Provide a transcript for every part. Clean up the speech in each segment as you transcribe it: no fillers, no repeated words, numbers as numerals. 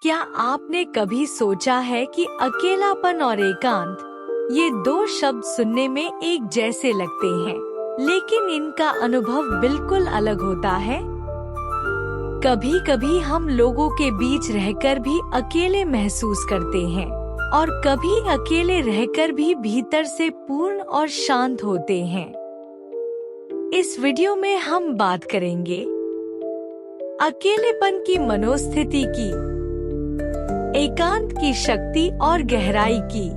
क्या आपने कभी सोचा है कि अकेलापन और एकांत, ये दो शब्द सुनने में एक जैसे लगते हैं, लेकिन इनका अनुभव बिल्कुल अलग होता है। कभी कभी हम लोगों के बीच रहकर भी अकेले महसूस करते हैं और कभी अकेले रहकर भी भीतर से पूर्ण और शांत होते हैं। इस वीडियो में हम बात करेंगे अकेलेपन की मनोस्थिति की, एकांत की शक्ति और गहराई की,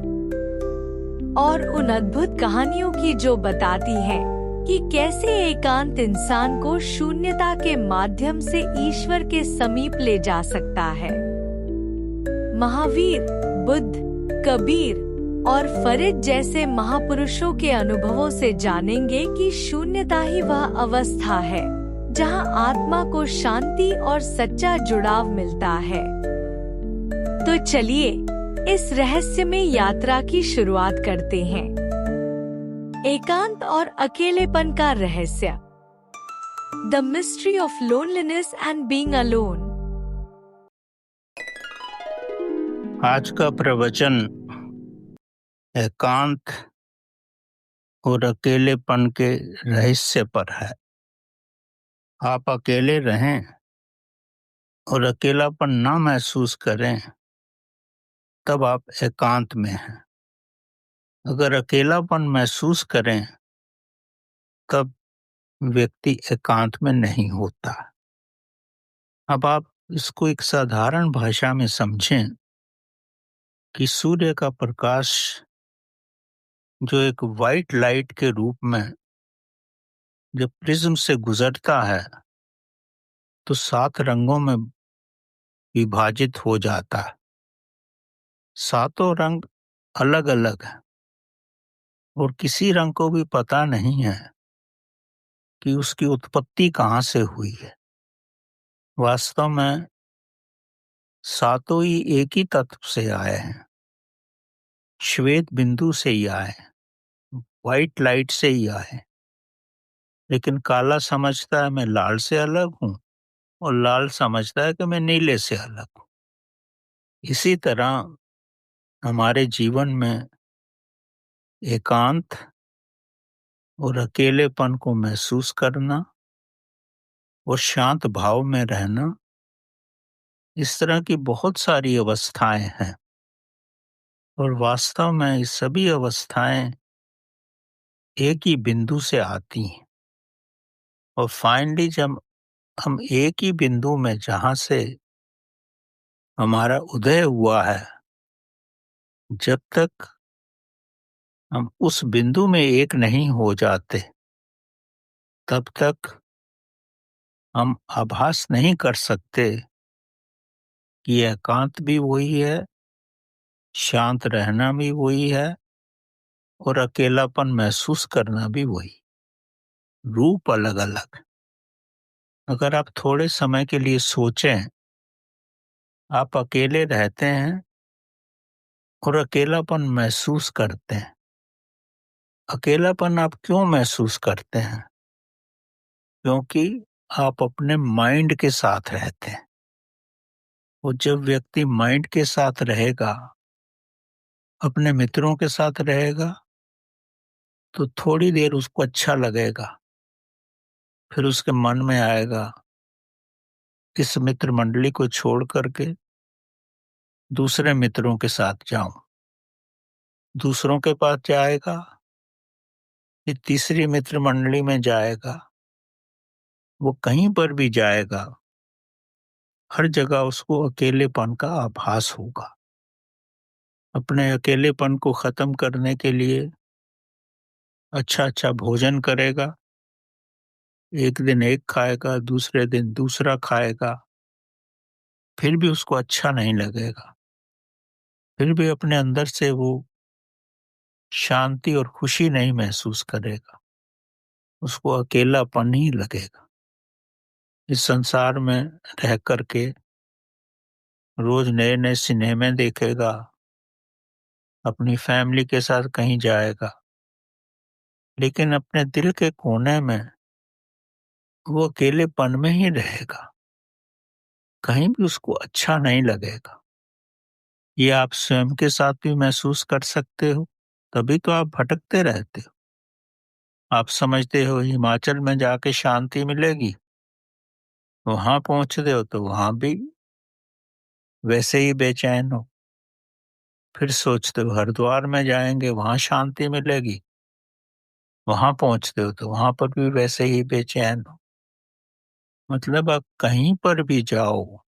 और उन अद्भुत कहानियों की जो बताती हैं कि कैसे एकांत इंसान को शून्यता के माध्यम से ईश्वर के समीप ले जा सकता है। महावीर, बुद्ध, कबीर और फरीद जैसे महापुरुषों के अनुभवों से जानेंगे कि शून्यता ही वह अवस्था है जहां आत्मा को शांति और सच्चा जुड़ाव मिलता है। तो चलिए इस रहस्यमय यात्रा की शुरुआत करते हैं। एकांत और अकेलेपन का रहस्य, the mystery of loneliness and being alone. आज का प्रवचन एकांत और अकेलेपन के रहस्य पर है। आप अकेले रहें और अकेलापन ना महसूस करें तब आप एकांत में हैं। अगर अकेलापन महसूस करें तब व्यक्ति एकांत में नहीं होता। अब आप इसको एक साधारण भाषा में समझें कि सूर्य का प्रकाश जो एक वाइट लाइट के रूप में जब प्रिज्म से गुजरता है तो 7 रंगों में विभाजित हो जाता है। सातों रंग अलग अलग हैं और किसी रंग को भी पता नहीं है कि उसकी उत्पत्ति कहाँ से हुई है। वास्तव में सातों ही एक ही तत्व से आए हैं, श्वेत बिंदु से ही आए हैं, व्हाइट लाइट से ही आए हैं। लेकिन काला समझता है मैं लाल से अलग हूँ और लाल समझता है कि मैं नीले से अलग हूँ। इसी तरह हमारे जीवन में एकांत और अकेलेपन को महसूस करना और शांत भाव में रहना, इस तरह की बहुत सारी अवस्थाएं हैं और वास्तव में ये सभी अवस्थाएं एक ही बिंदु से आती हैं। और फाइनली जब हम एक ही बिंदु में जहां से हमारा उदय हुआ है, जब तक हम उस बिंदु में एक नहीं हो जाते तब तक हम आभास नहीं कर सकते कि एकांत भी वही है, शांत रहना भी वही है और अकेलापन महसूस करना भी वही। रूप अलग अलग। अगर आप थोड़े समय के लिए सोचें, आप अकेले रहते हैं और अकेलापन महसूस करते हैं। अकेलापन आप क्यों महसूस करते हैं? क्योंकि आप अपने माइंड के साथ रहते हैं। और जब व्यक्ति माइंड के साथ रहेगा, अपने मित्रों के साथ रहेगा, तो थोड़ी देर उसको अच्छा लगेगा। फिर उसके मन में आएगा इस मित्र मंडली को छोड़ करके दूसरे मित्रों के साथ जाऊं। दूसरों के पास जाएगा, फिर तीसरी मित्र मंडली में जाएगा। वो कहीं पर भी जाएगा, हर जगह उसको अकेलेपन का आभास होगा। अपने अकेलेपन को खत्म करने के लिए अच्छा अच्छा भोजन करेगा। एक दिन एक खाएगा, दूसरे दिन दूसरा खाएगा, फिर भी उसको अच्छा नहीं लगेगा। फिर भी अपने अंदर से वो शांति और खुशी नहीं महसूस करेगा। उसको अकेलापन ही लगेगा। इस संसार में रह करके रोज नए नए सिनेमे देखेगा, अपनी फैमिली के साथ कहीं जाएगा, लेकिन अपने दिल के कोने में वो अकेलेपन में ही रहेगा। कहीं भी उसको अच्छा नहीं लगेगा। ये आप स्वयं के साथ भी महसूस कर सकते हो, तभी तो आप भटकते रहते हो। आप समझते हो हिमाचल में जाके शांति मिलेगी, वहां पहुंचते हो तो वहां भी वैसे ही बेचैन हो। फिर सोचते हो हरिद्वार में जाएंगे, वहां शांति मिलेगी, वहां पहुंचते हो तो वहां पर भी वैसे ही बेचैन हो। मतलब आप कहीं पर भी जाओ,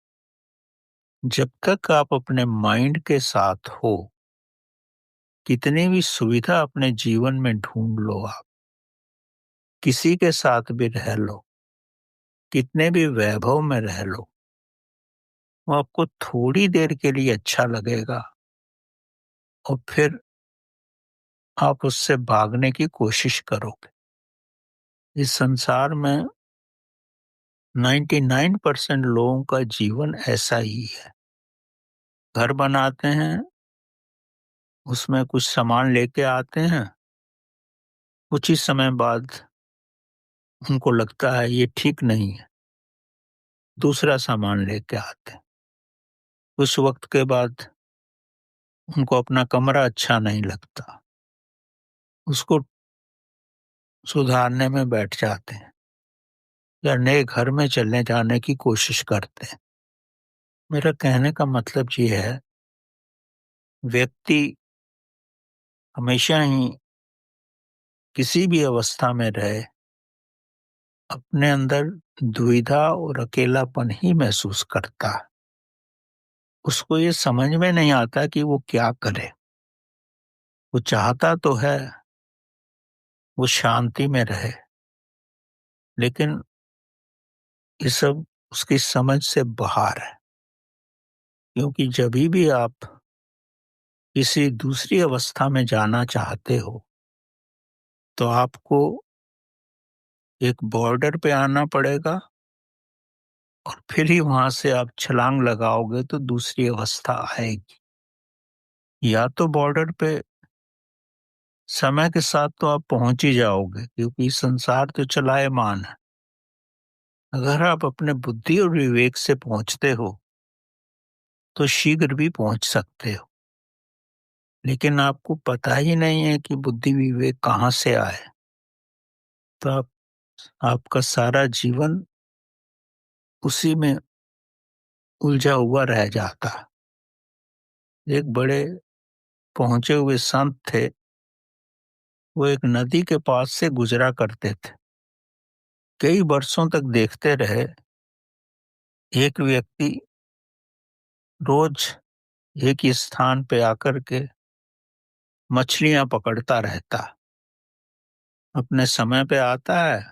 जब तक आप अपने माइंड के साथ हो, कितनी भी सुविधा अपने जीवन में ढूंढ लो आप, किसी के साथ भी रह लो, कितने भी वैभव में रह लो, वो आपको थोड़ी देर के लिए अच्छा लगेगा और फिर आप उससे भागने की कोशिश करोगे। इस संसार में 99% लोगों का जीवन ऐसा ही है। घर बनाते हैं, उसमें कुछ सामान लेके आते हैं, कुछ ही समय बाद उनको लगता है ये ठीक नहीं है, दूसरा सामान लेके आते हैं। कुछ वक्त के बाद उनको अपना कमरा अच्छा नहीं लगता, उसको सुधारने में बैठ जाते हैं या नए घर में चलने जाने की कोशिश करते हैं। मेरा कहने का मतलब ये है, व्यक्ति हमेशा ही किसी भी अवस्था में रहे, अपने अंदर दुविधा और अकेलापन ही महसूस करता है। उसको ये समझ में नहीं आता कि वो क्या करे। वो चाहता तो है वो शांति में रहे, लेकिन ये सब उसकी समझ से बाहर है। क्योंकि जभी भी आप किसी दूसरी अवस्था में जाना चाहते हो, तो आपको एक बॉर्डर पे आना पड़ेगा और फिर ही वहां से आप छलांग लगाओगे तो दूसरी अवस्था आएगी। या तो बॉर्डर पे समय के साथ तो आप पहुंच ही जाओगे, क्योंकि संसार तो चलायमान है। अगर आप अपने बुद्धि और विवेक से पहुंचते हो तो शीघ्र भी पहुंच सकते हो, लेकिन आपको पता ही नहीं है कि बुद्धि विवेक कहाँ से आए, तो आपका सारा जीवन उसी में उलझा हुआ रह जाता है। एक बड़े पहुंचे हुए संत थे, वो एक नदी के पास से गुजरा करते थे। कई वर्षों तक देखते रहे, एक व्यक्ति रोज एक ही स्थान पे आकर के मछलियां पकड़ता रहता, अपने समय पे आता है,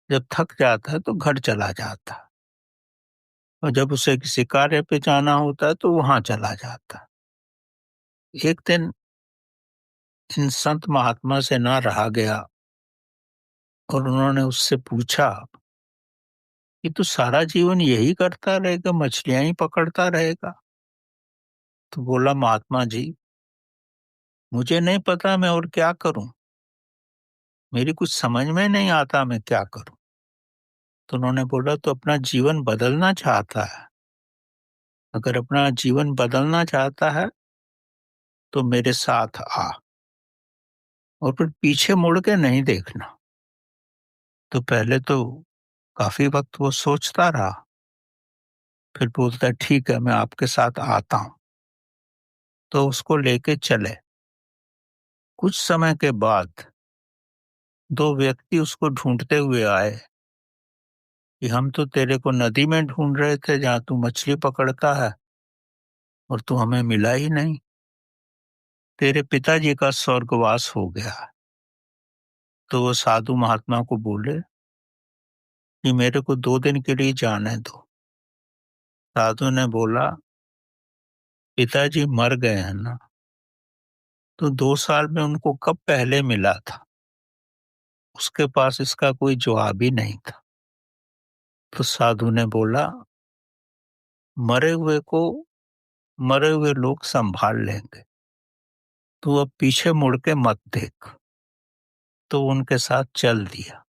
जब थक जाता है तो घर चला जाता, और जब उसे किसी कार्य पे जाना होता है तो वहां चला जाता। एक दिन इन संत महात्मा से ना रहा गया और उन्होंने उससे पूछा कि तू सारा जीवन यही करता रहेगा, मछलियां ही पकड़ता रहेगा? तो बोला, महात्मा जी, मुझे नहीं पता मैं और क्या करूं, मेरी कुछ समझ में नहीं आता मैं क्या करूं। तो उन्होंने बोला, तो अपना जीवन बदलना चाहता है? अगर अपना जीवन बदलना चाहता है तो मेरे साथ आ, और फिर पीछे मुड़ के नहीं देखना। तो पहले तो काफी वक्त वो सोचता रहा, फिर बोलता, ठीक है मैं आपके साथ आता हूं। तो उसको लेके चले। कुछ समय के बाद दो व्यक्ति उसको ढूंढते हुए आए कि हम तो तेरे को नदी में ढूंढ रहे थे जहां तू मछली पकड़ता है, और तू हमें मिला ही नहीं। तेरे पिताजी का स्वर्गवास हो गया। तो वो साधु महात्मा को बोले कि मेरे को 2 दिन के लिए जाने दो। साधु ने बोला, पिताजी मर गए हैं ना, तो 2 साल में उनको कब पहले मिला था? उसके पास इसका कोई जवाब ही नहीं था। तो साधु ने बोला, मरे हुए को मरे हुए लोग संभाल लेंगे, तू अब पीछे मुड़ के मत देख। तो उनके साथ चल दिया।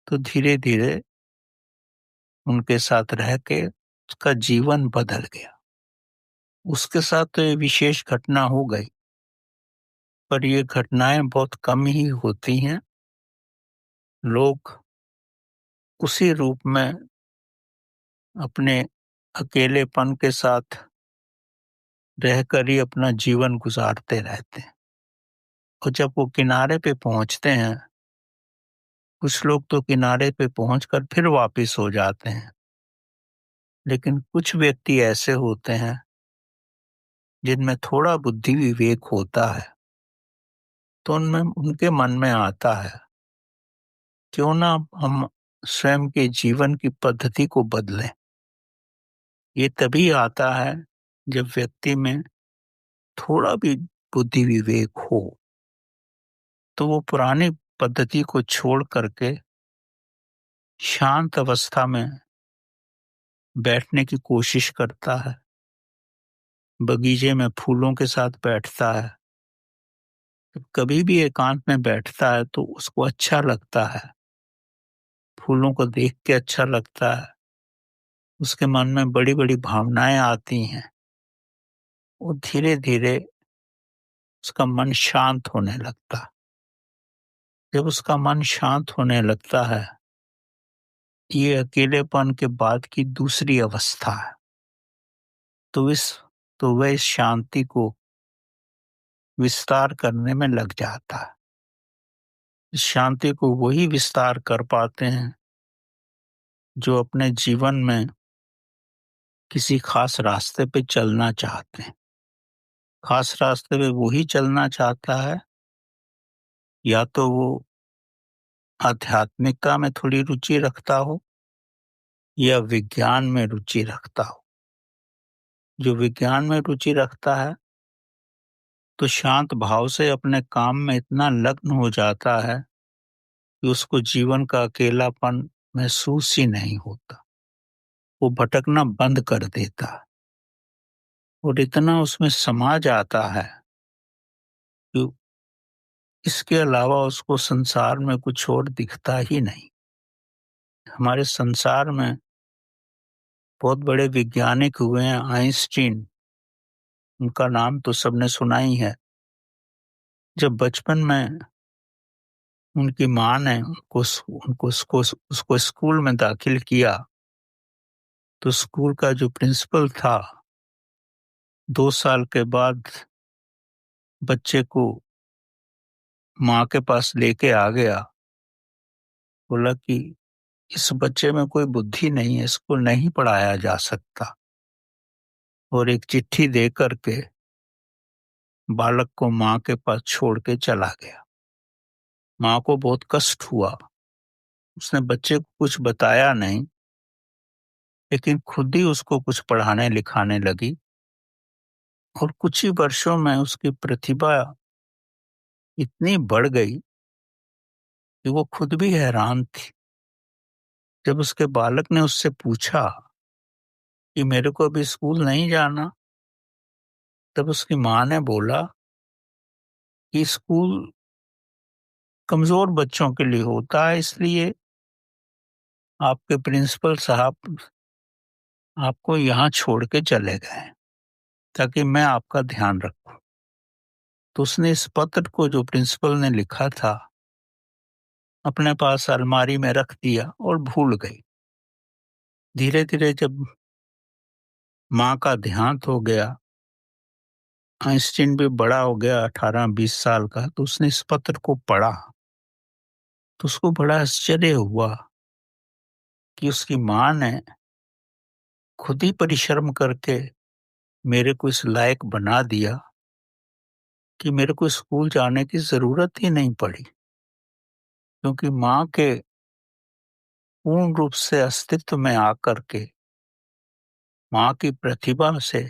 तो धीरे धीरे उनके साथ रह के उसका जीवन बदल गया। उसके साथ तो ये विशेष घटना हो गई, पर ये घटनाएं बहुत कम ही होती हैं। लोग उसी रूप में अपने अकेलेपन के साथ रहकर ही अपना जीवन गुजारते रहते हैं। और जब वो किनारे पे पहुंचते हैं, कुछ लोग तो किनारे पे पहुंचकर फिर वापिस हो जाते हैं, लेकिन कुछ व्यक्ति ऐसे होते हैं जिनमें थोड़ा बुद्धि विवेक होता है, तो उनमें उनके मन में आता है क्यों ना हम स्वयं के जीवन की पद्धति को बदलें। ये तभी आता है जब व्यक्ति में थोड़ा भी बुद्धि विवेक हो, तो वो पुरानी पद्धति को छोड़ करके शांत अवस्था में बैठने की कोशिश करता है, बगीचे में फूलों के साथ बैठता है। जब कभी भी एकांत में बैठता है तो उसको अच्छा लगता है, फूलों को देख के अच्छा लगता है, उसके मन में बड़ी-बड़ी भावनाएं आती हैं और धीरे-धीरे उसका मन शांत होने लगता है। जब उसका मन शांत होने लगता है, ये अकेलेपन के बाद की दूसरी अवस्था है। तो इस तो वह इस शांति को विस्तार करने में लग जाता है। इस शांति को वही विस्तार कर पाते हैं जो अपने जीवन में किसी खास रास्ते पे चलना चाहते हैं। खास रास्ते पे वही चलना चाहता है, या तो वो आध्यात्मिकता में थोड़ी रुचि रखता हो या विज्ञान में रुचि रखता हो। जो विज्ञान में रुचि रखता है तो शांत भाव से अपने काम में इतना लग्न हो जाता है कि उसको जीवन का अकेलापन महसूस ही नहीं होता। वो भटकना बंद कर देता है और इतना उसमें समा जाता है कि इसके अलावा उसको संसार में कुछ और दिखता ही नहीं। हमारे संसार में बहुत बड़े वैज्ञानिक हुए हैं, आइंस्टीन, उनका नाम तो सबने सुना ही है। जब बचपन में उनकी माँ ने उसको स्कूल में दाखिल किया, तो स्कूल का जो प्रिंसिपल था 2 साल के बाद बच्चे को माँ के पास लेके आ गया। बोला कि इस बच्चे में कोई बुद्धि नहीं है, इसको नहीं पढ़ाया जा सकता, और एक चिट्ठी दे करके बालक को माँ के पास छोड़ के चला गया। माँ को बहुत कष्ट हुआ। उसने बच्चे को कुछ बताया नहीं, लेकिन खुद ही उसको कुछ पढ़ाने लिखाने लगी और कुछ ही वर्षों में उसकी प्रतिभा इतनी बढ़ गई कि वो खुद भी हैरान थी। जब उसके बालक ने उससे पूछा कि मेरे को अभी स्कूल नहीं जाना, तब उसकी माँ ने बोला कि स्कूल कमजोर बच्चों के लिए होता है, इसलिए आपके प्रिंसिपल साहब आपको यहाँ छोड़ के चले गए ताकि मैं आपका ध्यान रखूं। तो उसने इस पत्र को जो प्रिंसिपल ने लिखा था अपने पास अलमारी में रख दिया और भूल गई। धीरे धीरे जब माँ का देहांत हो गया, आइंस्टीन भी बड़ा हो गया, 18-20 साल का, तो उसने इस पत्र को पढ़ा तो उसको बड़ा आश्चर्य हुआ कि उसकी माँ ने खुद ही परिश्रम करके मेरे को इस लायक बना दिया कि मेरे को स्कूल जाने की जरूरत ही नहीं पड़ी, क्योंकि माँ के पूर्ण रूप से अस्तित्व में आकर के माँ की प्रतिभा से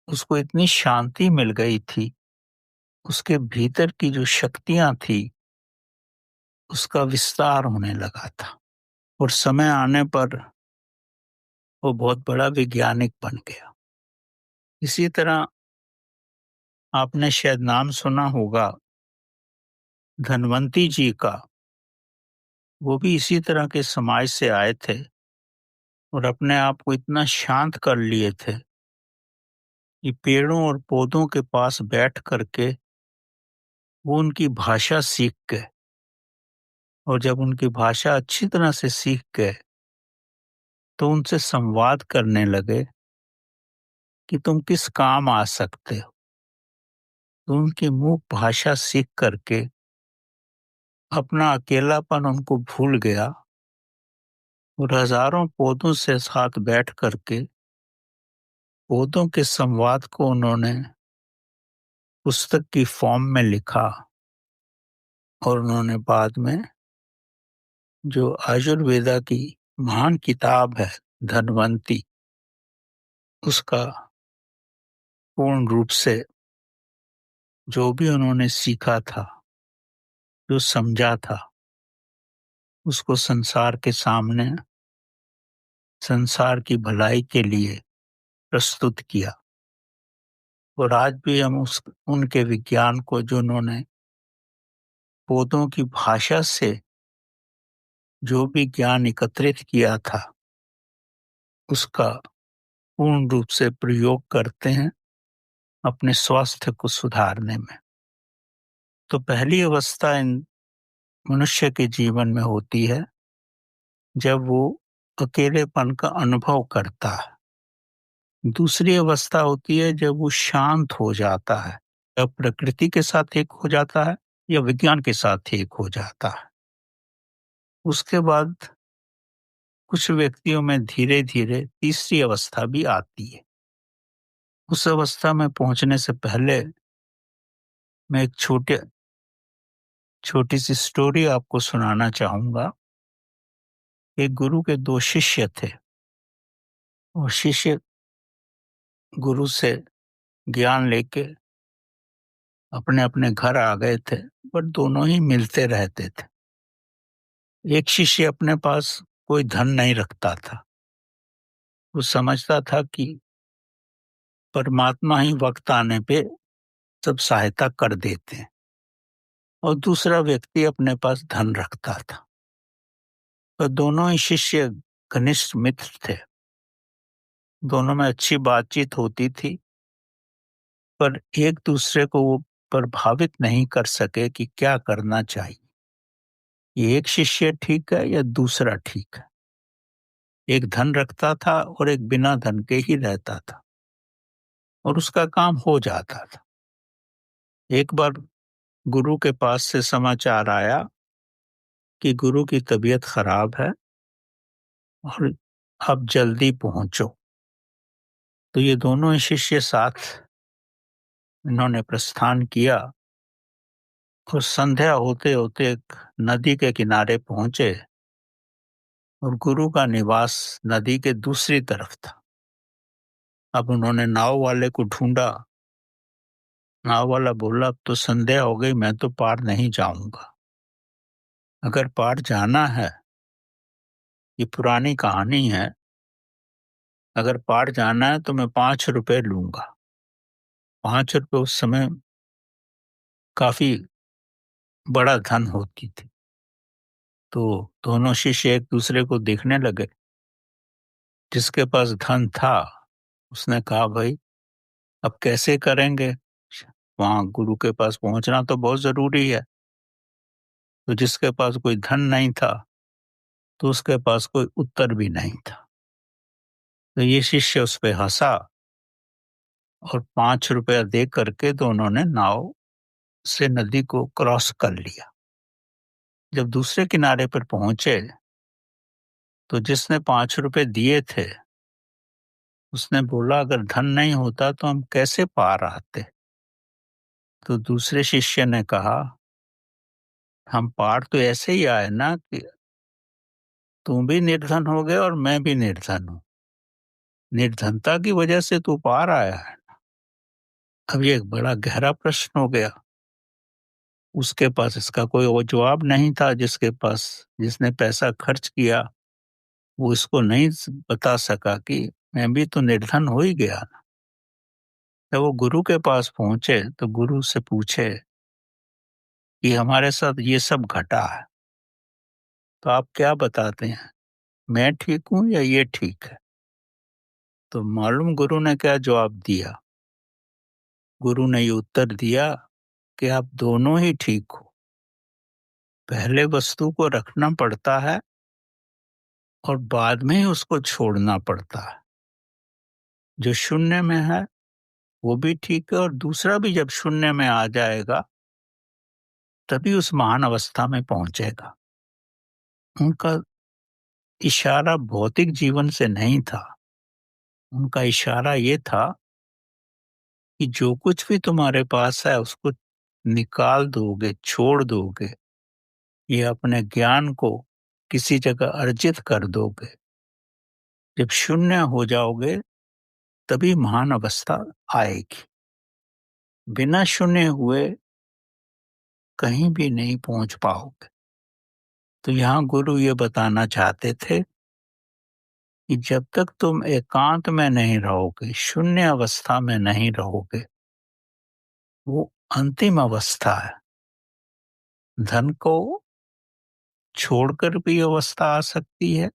उसको इतनी शांति मिल गई थी। उसके भीतर की जो शक्तियां थी उसका विस्तार होने लगा था और समय आने पर वो बहुत बड़ा वैज्ञानिक बन गया। इसी तरह आपने शायद नाम सुना होगा धनवंती जी का। वो भी इसी तरह के समाज से आए थे और अपने आप को इतना शांत कर लिए थे कि पेड़ों और पौधों के पास बैठ करके वो उनकी भाषा सीख गए। और जब उनकी भाषा अच्छी तरह से सीख गए तो उनसे संवाद करने लगे कि तुम किस काम आ सकते हो। तो उनकी मूक भाषा सीख करके अपना अकेलापन उनको भूल गया और हजारों पौधों से साथ बैठ करके पौधों के संवाद को उन्होंने पुस्तक की फॉर्म में लिखा। और उन्होंने बाद में जो आयुर्वेदा की महान किताब है धन्वंतरी, उसका पूर्ण रूप से जो भी उन्होंने सीखा था, जो समझा था, उसको संसार के सामने संसार की भलाई के लिए प्रस्तुत किया। और आज भी हम उस उनके विज्ञान को, जो उन्होंने पौधों की भाषा से जो भी ज्ञान एकत्रित किया था, उसका पूर्ण रूप से प्रयोग करते हैं अपने स्वास्थ्य को सुधारने में। तो पहली अवस्था इन मनुष्य के जीवन में होती है जब वो अकेलेपन का अनुभव करता है। दूसरी अवस्था होती है जब वो शांत हो जाता है, जब प्रकृति के साथ एक हो जाता है या विज्ञान के साथ एक हो जाता है। उसके बाद कुछ व्यक्तियों में धीरे धीरे तीसरी अवस्था भी आती है। उस अवस्था में पहुंचने से पहले मैं एक छोटी सी स्टोरी आपको सुनाना चाहूंगा। एक गुरु के दो शिष्य थे और शिष्य गुरु से ज्ञान लेके अपने अपने घर आ गए थे, पर दोनों ही मिलते रहते थे। एक शिष्य अपने पास कोई धन नहीं रखता था, वो समझता था कि परमात्मा ही वक्त आने पे सब सहायता कर देते हैं। और दूसरा व्यक्ति अपने पास धन रखता था। तो दोनों ही शिष्य घनिष्ठ मित्र थे, दोनों में अच्छी बातचीत होती थी, पर एक दूसरे को वो प्रभावित नहीं कर सके कि क्या करना चाहिए, ये एक शिष्य ठीक है या दूसरा ठीक है। एक धन रखता था और एक बिना धन के ही रहता था और उसका काम हो जाता था। एक बार गुरु के पास से समाचार आया कि गुरु की तबीयत खराब है और अब जल्दी पहुंचो। तो ये दोनों ही शिष्य साथ इन्होंने प्रस्थान किया और संध्या होते होते एक नदी के किनारे पहुंचे और गुरु का निवास नदी के दूसरी तरफ था। अब उन्होंने नाव वाले को ढूंढा। नाव वाला बोला, अब तो संध्या हो गई, मैं तो पार नहीं जाऊंगा। अगर पार जाना है, ये पुरानी कहानी है, अगर पार जाना है तो मैं 5 रुपए लूंगा। 5 रुपए उस समय काफी बड़ा धन होती थी। तो दोनों शिष्य एक दूसरे को देखने लगे। जिसके पास धन था उसने कहा, भाई अब कैसे करेंगे, वहां गुरु के पास पहुंचना तो बहुत जरूरी है। तो जिसके पास कोई धन नहीं था तो उसके पास कोई उत्तर भी नहीं था। तो ये शिष्य उस पे हंसा और 5 रुपया दे करके दोनों ने नाव से नदी को क्रॉस कर लिया। जब दूसरे किनारे पर पहुंचे तो जिसने 5 रुपए दिए थे उसने बोला, अगर धन नहीं होता तो हम कैसे पार आते। तो दूसरे शिष्य ने कहा, हम पार तो ऐसे ही आए ना कि तुम भी निर्धन हो गए और मैं भी निर्धन हूं। निर्धनता की वजह से तू पार आया है। अब ये एक बड़ा गहरा प्रश्न हो गया। उसके पास इसका कोई और जवाब नहीं था। जिसने पैसा खर्च किया वो इसको नहीं बता सका कि मैं भी तो निर्धन हो ही गया ना। जब वो गुरु के पास पहुंचे तो गुरु से पूछे कि हमारे साथ ये सब घटा है, तो आप क्या बताते हैं। मैं ठीक हूँ या ये ठीक है? तो मालूम गुरु ने क्या जवाब दिया? गुरु ने ये उत्तर दिया कि आप दोनों ही ठीक हो। पहले वस्तु को रखना पड़ता है और बाद में ही उसको छोड़ना पड़ता है। जो शून्य में है वो भी ठीक है और दूसरा भी जब शून्य में आ जाएगा तभी उस महान अवस्था में पहुंचेगा। उनका इशारा भौतिक जीवन से नहीं था। उनका इशारा ये था कि जो कुछ भी तुम्हारे पास है उसको निकाल दोगे, छोड़ दोगे, ये अपने ज्ञान को किसी जगह अर्जित कर दोगे। जब शून्य हो जाओगे तभी महान अवस्था आएगी। बिना शून्य हुए कहीं भी नहीं पहुंच पाओगे। तो यहाँ गुरु ये बताना चाहते थे कि जब तक तुम एकांत में नहीं रहोगे, शून्य अवस्था में नहीं रहोगे, वो अंतिम अवस्था है। धन को छोड़कर भी अवस्था आ सकती है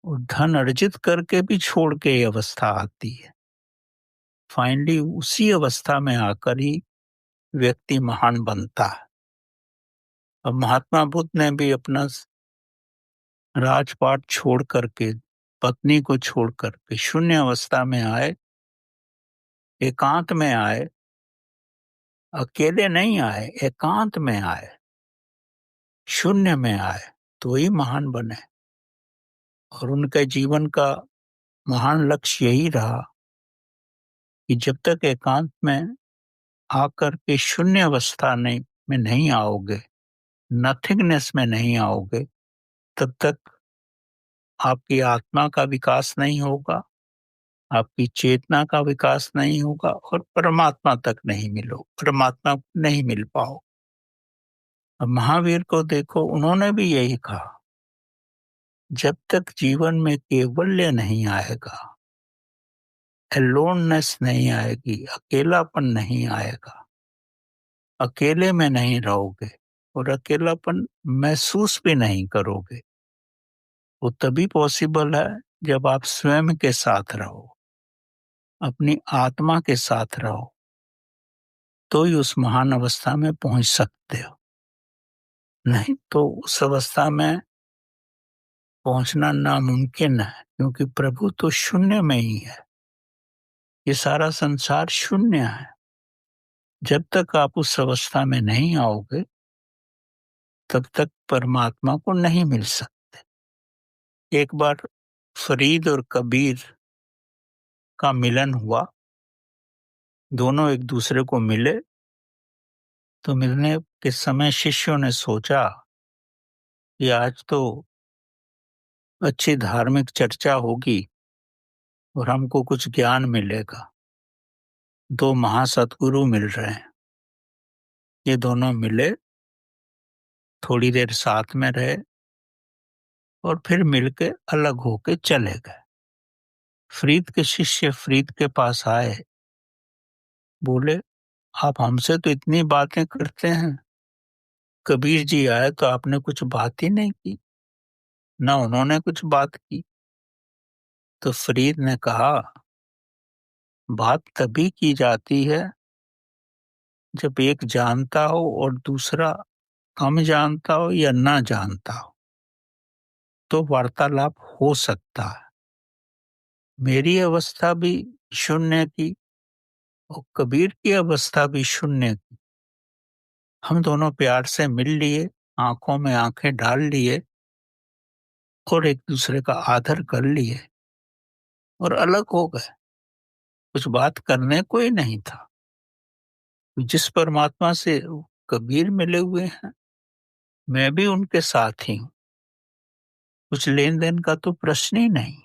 और धन अर्जित करके भी छोड़ के ये अवस्था आती है। फाइनली उसी अवस्था में आकर ही व्यक्ति महान बनता है। अब महात्मा बुद्ध ने भी अपना राजपाट छोड़ करके, पत्नी को छोड़ करके शून्य अवस्था में आए, एकांत में आए, अकेले नहीं आए, एकांत में आए, शून्य में आए, तो ही महान बने। और उनके जीवन का महान लक्ष्य यही रहा कि जब तक एकांत में आकर के शून्य अवस्था में नहीं आओगे, नथिंगनेस में नहीं आओगे, तब तक आपकी आत्मा का विकास नहीं होगा, आपकी चेतना का विकास नहीं होगा और परमात्मा तक नहीं परमात्मा को नहीं मिल पाओ। अब महावीर को देखो, उन्होंने भी यही कहा, जब तक जीवन में केवल्य नहीं आएगा, एलोननेस नहीं आएगी, अकेलापन नहीं आएगा, अकेले में नहीं रहोगे और अकेलापन महसूस भी नहीं करोगे, वो तभी पॉसिबल है जब आप स्वयं के साथ रहो, अपनी आत्मा के साथ रहो, तो ही उस महान अवस्था में पहुंच सकते हो। नहीं तो उस अवस्था में पहुंचना नामुमकिन है, क्योंकि प्रभु तो शून्य में ही है। ये सारा संसार शून्य है। जब तक आप उस अवस्था में नहीं आओगे तब तक परमात्मा को नहीं मिल सकते। एक बार फरीद और कबीर का मिलन हुआ, दोनों एक दूसरे को मिले, तो मिलने के समय शिष्यों ने सोचा कि आज तो अच्छी धार्मिक चर्चा होगी और हमको कुछ ज्ञान मिलेगा। दो महासद्गुरु मिल रहे हैं। ये दोनों मिले, थोड़ी देर साथ में रहे और फिर मिलके अलग होके चले गए। फरीद के शिष्य फरीद के पास आए, बोले, आप हमसे तो इतनी बातें करते हैं, कबीर जी आए तो आपने कुछ बात ही नहीं की, ना उन्होंने कुछ बात की। तो फरीद ने कहा, बात तभी की जाती है जब एक जानता हो और दूसरा कम जानता हो या ना जानता हो, तो वार्तालाप हो सकता है। मेरी अवस्था भी शून्य की और कबीर की अवस्था भी शून्य की। हम दोनों प्यार से मिल लिए, आंखों में आंखें डाल लिए और एक दूसरे का आदर कर लिए और अलग हो गए। कुछ बात करने को ही नहीं था। जिस परमात्मा से कबीर मिले हुए हैं, मैं भी उनके साथ ही हूँ। कुछ लेन देन का तो प्रश्न ही नहीं।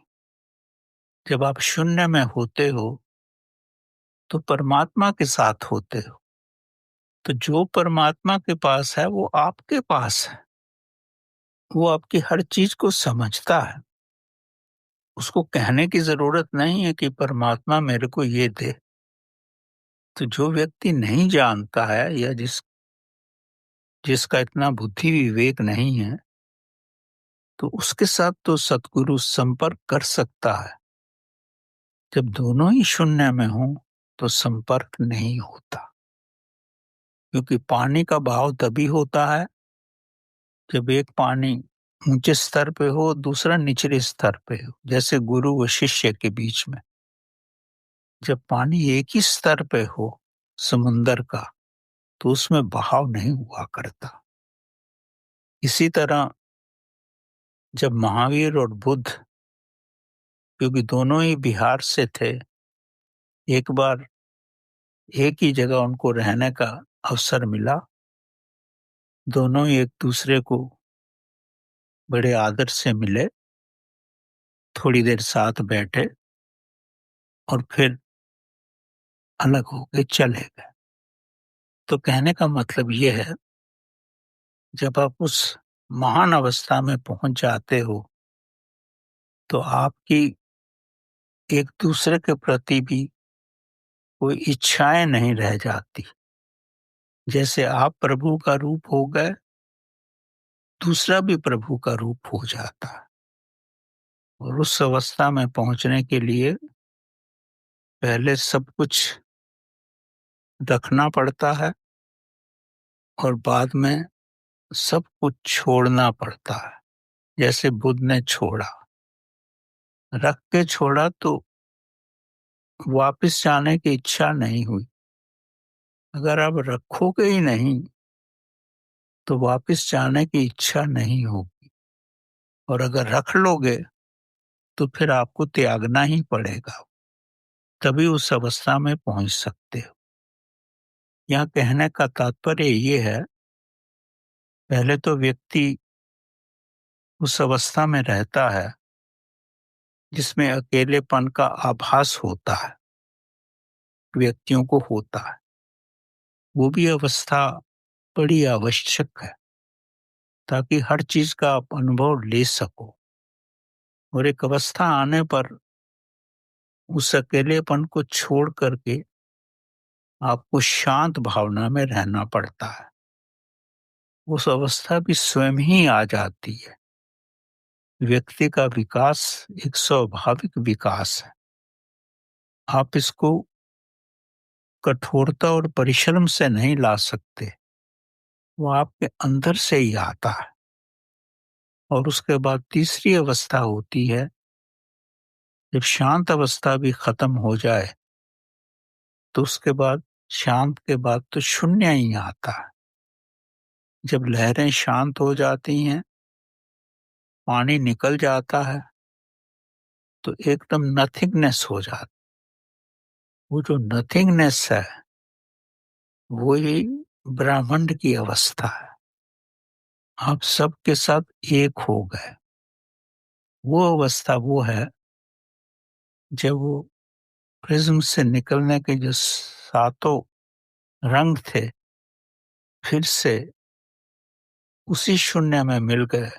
जब आप शून्य में होते हो तो परमात्मा के साथ होते हो, तो जो परमात्मा के पास है वो आपके पास है। वो आपकी हर चीज को समझता है। उसको कहने की जरूरत नहीं है कि परमात्मा मेरे को ये दे। तो जो व्यक्ति नहीं जानता है या जिसका इतना बुद्धि विवेक नहीं है, तो उसके साथ तो सतगुरु संपर्क कर सकता है। जब दोनों ही शून्य में हों तो संपर्क नहीं होता, क्योंकि पानी का बहाव तभी होता है जब एक पानी ऊंचे स्तर पे हो, दूसरा निचले स्तर पे हो। जैसे गुरु व शिष्य के बीच में जब पानी एक ही स्तर पे हो समुंदर का, तो उसमें बहाव नहीं हुआ करता। इसी तरह जब महावीर और बुद्ध, क्योंकि दोनों ही बिहार से थे, एक बार एक ही जगह उनको रहने का अवसर मिला, दोनों ही एक दूसरे को बड़े आदर से मिले, थोड़ी देर साथ बैठे और फिर अलग होके चले गए। तो कहने का मतलब ये है, जब आप उस महान अवस्था में पहुंच जाते हो तो आपकी एक दूसरे के प्रति भी कोई इच्छाएं नहीं रह जाती। जैसे आप प्रभु का रूप हो गए, दूसरा भी प्रभु का रूप हो जाता है। और उस अवस्था में पहुंचने के लिए पहले सब कुछ रखना पड़ता है और बाद में सब कुछ छोड़ना पड़ता है। जैसे बुद्ध ने छोड़ा, रख के छोड़ा तो वापस जाने की इच्छा नहीं हुई। अगर आप रखोगे ही नहीं तो वापस जाने की इच्छा नहीं होगी, और अगर रख लोगे तो फिर आपको त्यागना ही पड़ेगा, तभी उस अवस्था में पहुंच सकते हो। यहाँ कहने का तात्पर्य ये है, पहले तो व्यक्ति उस अवस्था में रहता है जिसमें अकेलेपन का आभास होता है, व्यक्तियों को होता है। वो भी अवस्था बड़ी आवश्यक है ताकि हर चीज का आप अनुभव ले सको। और एक अवस्था आने पर उस अकेलेपन को छोड़ करके आपको शांत भावना में रहना पड़ता है। उस अवस्था भी स्वयं ही आ जाती है। व्यक्ति का विकास एक स्वाभाविक विकास है। आप इसको कठोरता और परिश्रम से नहीं ला सकते, वो आपके अंदर से ही आता है। और उसके बाद तीसरी अवस्था होती है, जब शांत अवस्था भी खत्म हो जाए तो उसके बाद शांत के बाद तो शून्य ही आता है। जब लहरें शांत हो जाती हैं, पानी निकल जाता है, तो एकदम नथिंगनेस हो जाती। वो जो नथिंगनेस है वो ही ब्रह्मांड की अवस्था है। आप सबके साथ एक हो गए। वो अवस्था वो है जब वो प्रिज्म से निकलने के जो सातों रंग थे फिर से उसी शून्य में मिल गए,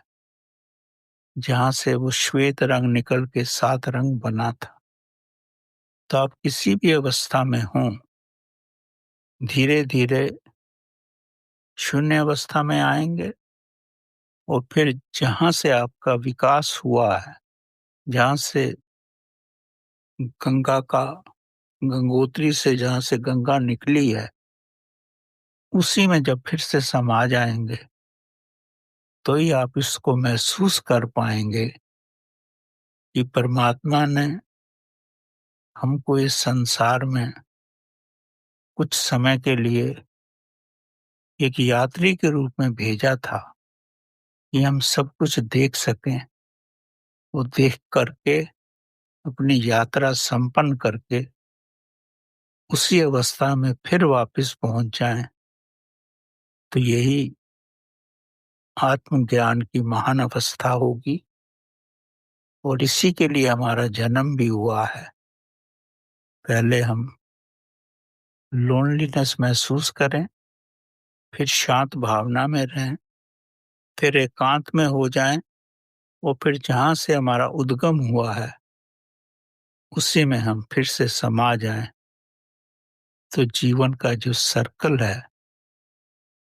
जहां से वो श्वेत रंग निकल के सात रंग बना था। तो आप किसी भी अवस्था में हों, धीरे धीरे शून्य अवस्था में आएंगे और फिर जहां से आपका विकास हुआ है, जहां से गंगा का, गंगोत्री से जहां से गंगा निकली है, उसी में जब फिर से समा जाएंगे तो ही आप इसको महसूस कर पाएंगे कि परमात्मा ने हमको इस संसार में कुछ समय के लिए एक यात्री के रूप में भेजा था कि हम सब कुछ देख सकें। वो देख करके अपनी यात्रा संपन्न करके उसी अवस्था में फिर वापस पहुंच जाएं। तो यही आत्मज्ञान की महान अवस्था होगी, और इसी के लिए हमारा जन्म भी हुआ है। पहले हम लोनलीनेस महसूस करें, फिर शांत भावना में रहें, फिर एकांत में हो जाएं, और फिर जहां से हमारा उद्गम हुआ है उसी में हम फिर से समा जाएं। तो जीवन का जो सर्कल है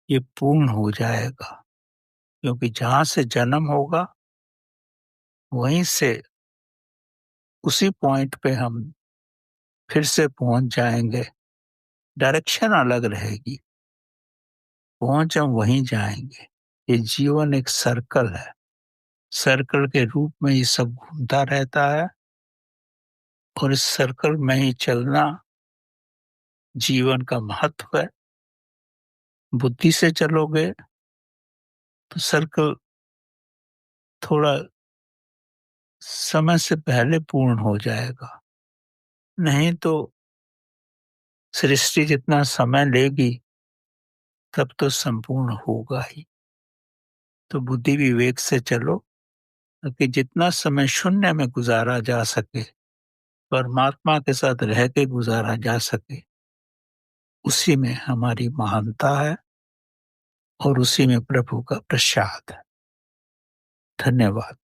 ये पूर्ण हो जाएगा, क्योंकि जहां से जन्म होगा वहीं से उसी पॉइंट पे हम फिर से पहुंच जाएंगे। डायरेक्शन अलग रहेगी, पहुंच हम वहीं जाएंगे। ये जीवन एक सर्कल है, सर्कल के रूप में ये सब घूमता रहता है और इस सर्कल में ही चलना जीवन का महत्व है। बुद्धि से चलोगे तो सर्कल थोड़ा समय से पहले पूर्ण हो जाएगा, नहीं तो सृष्टि जितना समय लेगी तब तो संपूर्ण होगा ही। तो बुद्धि विवेक से चलो ताकि जितना समय शून्य में गुजारा जा सके, परमात्मा के साथ रह के गुजारा जा सके, उसी में हमारी महानता है और उसी में प्रभु का प्रसाद है। धन्यवाद।